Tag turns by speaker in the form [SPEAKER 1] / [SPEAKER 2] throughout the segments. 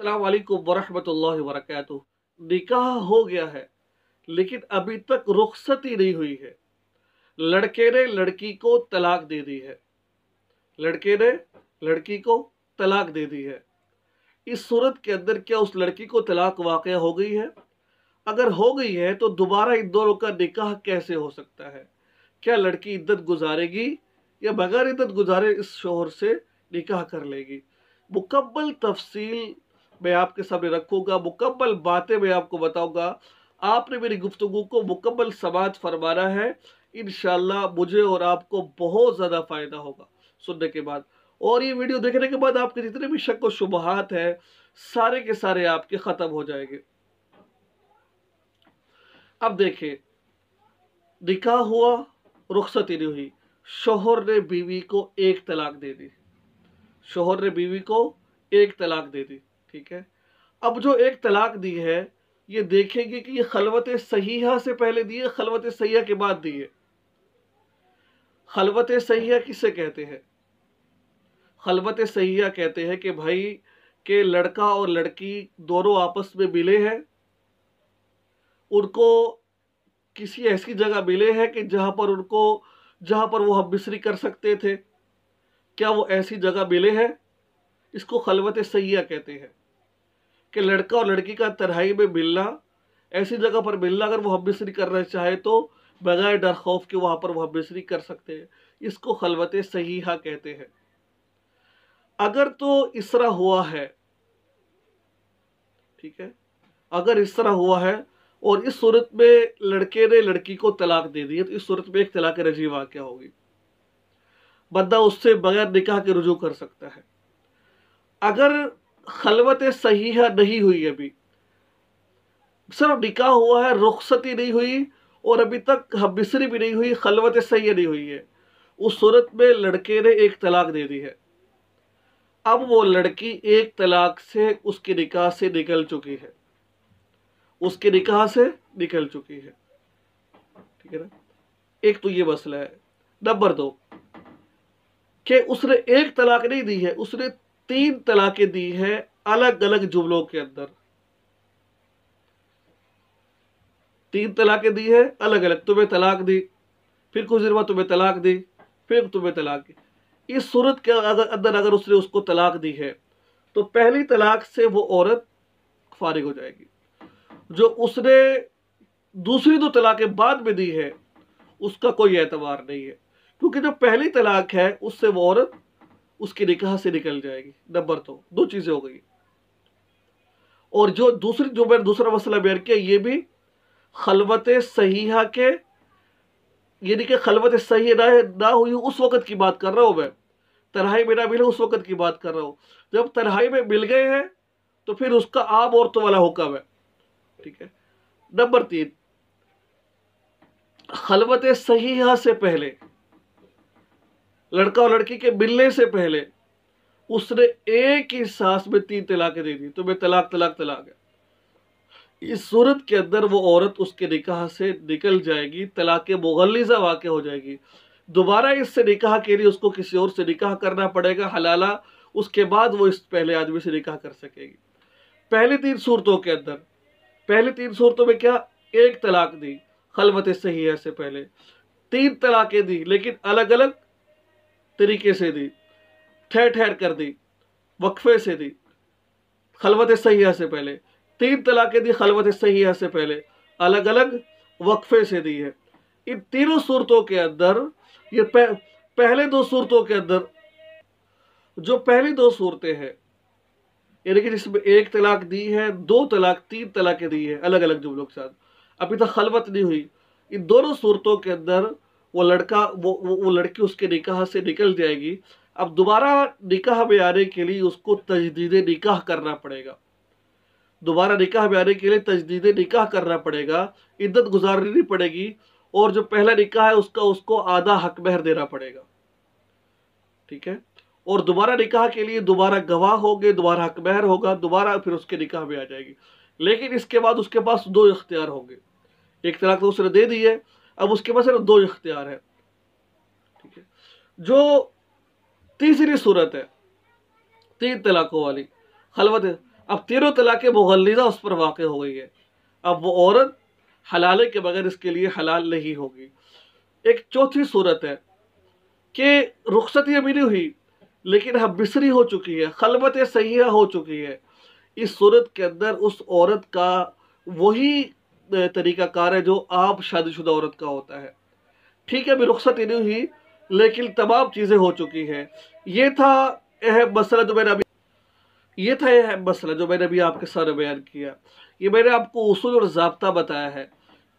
[SPEAKER 1] अस्सलाम वालेकुम वरहमतुल्लाहि वबरकातुहू। निकाह हो गया है लेकिन अभी तक रुखसती नहीं हुई है। लड़के ने लड़की को तलाक दे दी है। लड़के ने लड़की को तलाक दे दी है। इस सूरत के अंदर क्या उस लड़की को तलाक वाक़या हो गई है? अगर हो गई है तो दोबारा इन दोनों का निकाह कैसे हो सकता है? क्या लड़की इद्दत गुजारेगी या बगैर इद्दत गुजारे इस शोहर से निकाह कर लेगी? मुकम्मल तफसील मैं आपके सामने रखूंगा, मुकम्मल बातें मैं आपको बताऊंगा। आपने मेरी गुफ्तगू को मुकम्मल समाअत फरमाना है। इंशाअल्लाह मुझे और आपको बहुत ज़्यादा फ़ायदा होगा सुनने के बाद। और ये वीडियो देखने के बाद आपके जितने भी शक व शुबहात हैं सारे के सारे आपके ख़त्म हो जाएंगे। अब देखिए, निकाह हुआ, रुखसती नहीं हुई, शोहर ने बीवी को एक तलाक दे दी। शोहर ने बीवी को एक तलाक दे दी, ठीक है। अब जो एक तलाक दी है ये देखेंगे कि ये खलवत सहीहा से पहले दी है, खलवत सहीहा के बाद दी है। खलवत सहीहा किसे कहते हैं? खलवत सहीहा कहते हैं कि भाई के लड़का और लड़की दोनों आपस में मिले हैं, उनको किसी ऐसी जगह मिले हैं कि जहां पर वो हम बिसरी कर सकते थे। क्या वो ऐसी जगह मिले हैं? इसको खलवत सहीहा कहते हैं कि लड़का और लड़की का तन्हाई में मिलना, ऐसी जगह पर मिलना, अगर वो हम बिसरी करना चाहे तो बगैर डर खौफ के वहां पर वो हम बिसरी कर सकते हैं। इसको खलवत सहीहा कहते हैं। अगर तो इस तरह हुआ है, ठीक है, अगर इस तरह हुआ है और इस सूरत में लड़के ने लड़की को तलाक दे दी है तो इस सूरत में एक तलाक रजी वाक़या होगी। बंदा उससे बगैर निकाह के रुजू कर सकता है। अगर खलवत सहीहा नहीं हुई, अभी सिर्फ निकाह हुआ है, रुखसती नहीं हुई और अभी तक हमबिसरी भी नहीं हुई, खलवत सहीहा नहीं हुई है, उस सूरत में लड़के ने एक तलाक दे दी है। अब वो लड़की एक तलाक से उसके निकाह से निकल चुकी है, उसके निकाह से निकल चुकी है, ठीक है ना। एक तो ये मसला है। नंबर 2 कि उसने एक तलाक नहीं दी है, उसने 3 तलाकें दी है अलग अलग जुमलों के अंदर। 3 तलाकें दी है अलग अलग। तुम्हें तलाक दी, फिर कुछ देर बाद तुम्हें तलाक दी, फिर तुम्हें तलाक दी। इस सूरत के अंदर अगर उसने उसको तलाक दी है तो पहली तलाक से वो औरत फारिग हो जाएगी। जो उसने दूसरी 2 तलाकें बाद में दी है उसका कोई एतबार नहीं है, क्योंकि जो पहली तलाक है उससे वो औरत उसके निकाह से निकल जाएगी। नंबर 2 चीजें हो गई। और जो मैंने दूसरा मसला बयान किया ये भी खलवत सहीहा के, यानी कि खलवत सही ना हुई उस वक्त की बात कर रहा हूं मैं, तन्हाई में ना मिले उस वक्त की बात कर रहा हूं। जब तन्हाई में मिल गए हैं तो फिर उसका आम औरतों वाला हुक्म है, ठीक है। नंबर 3, खलवत सहीहा से पहले, लड़का और लड़की के मिलने से पहले उसने एक ही सांस में 3 तलाकें दे दी, तो मैं तलाक तलाक तलाक है। इस सूरत के अंदर वो औरत उसके निकाह से निकल जाएगी, तलाक मुगल्लिज़ा वाक़ हो जाएगी। दोबारा इससे निकाह के लिए उसको किसी और से निकाह करना पड़ेगा हलाला, उसके बाद वो इस पहले आदमी से निकाह कर सकेगी। पहली 3 सूरतों के अंदर, पहली 3 सूरतों में क्या, एक तलाक दी खलवत सहीहा से पहले, 3 तलाकें दी लेकिन अलग अलग तरीके से दी, ठहर ठहर कर दी, वक्फे से दी। खलवत सहीहा से पहले 3 तलाकें दी, खलवत सहीहा से पहले अलग अलग वक्फे से दी है। इन तीनों सूरतों के अंदर ये पहले 2 सूरतों के अंदर, जो पहली 2 सूरतें हैं, यानी कि जिसमें एक तलाक दी है, 2 तलाक, 3 तलाकें दी है अलग अलग जुमलों के साथ, अभी तक खलवत नहीं हुई। इन दोनों सूरतों के अंदर वो लड़का वो लड़की उसके निकाह से निकल जाएगी। अब दोबारा निकाह में आने के लिए उसको तजदीद निकाह करना पड़ेगा। दोबारा निकाह में आने के लिए तजदीद निकाह करना पड़ेगा, इद्दत गुजारनी पड़ेगी और जो पहला निकाह है उसको आधा हक महर देना पड़ेगा, ठीक है। और दोबारा निकाह के लिए दोबारा गवाह होंगे, दोबारा हक महर होगा, दोबारा फिर उसके निकाह में आ जाएगी। लेकिन इसके बाद उसके पास 2 इख्तियार होंगे। एक तलाक तो उसने दे दी है, अब उसके पास 2 इख्तियार है, ठीक है। जो तीसरी सूरत है 3 तलाकों वाली, खलवत, اب تینوں طلاق مغلظہ اس پر واقع ہو گئی ہے، اب وہ عورت حلالے کے بغیر اس کے لیے حلال نہیں ہوگی۔ ایک چوتھی صورت ہے کہ رخصت یہ بھی نہیں ہوئی لیکن اب بسری ہو چکی ہے، خلوت صحیحہ ہو چکی ہے۔ اس صورت کے اندر اس عورت کا وہی طریقہ کار ہے جو عام شادی شدہ عورت کا ہوتا ہے۔ ٹھیک ہے، ابھی رخصت ہی نہیں ہوئی لیکن تمام چیزیں ہو چکی ہیں۔ یہ تھا اہم مسئلہ جو میں نے ابھی آپ کے سامنے بیان کیا۔ یہ میں نے آپ کو اصول اور ضابطہ بتایا ہے۔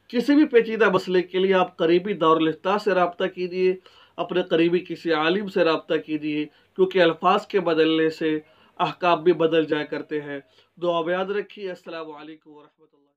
[SPEAKER 1] کسی بھی پیچیدہ مسئلے کے لیے آپ قریبی دارالفتاء سے رابطہ کیجیے، اپنے قریبی کسی عالم سے رابطہ کیجیے، کیونکہ الفاظ کے بدلنے سے احکام بھی بدل جایا کرتے ہیں۔ دعا میں یاد رکھیے۔ السلام علیکم ورحمۃ اللہ۔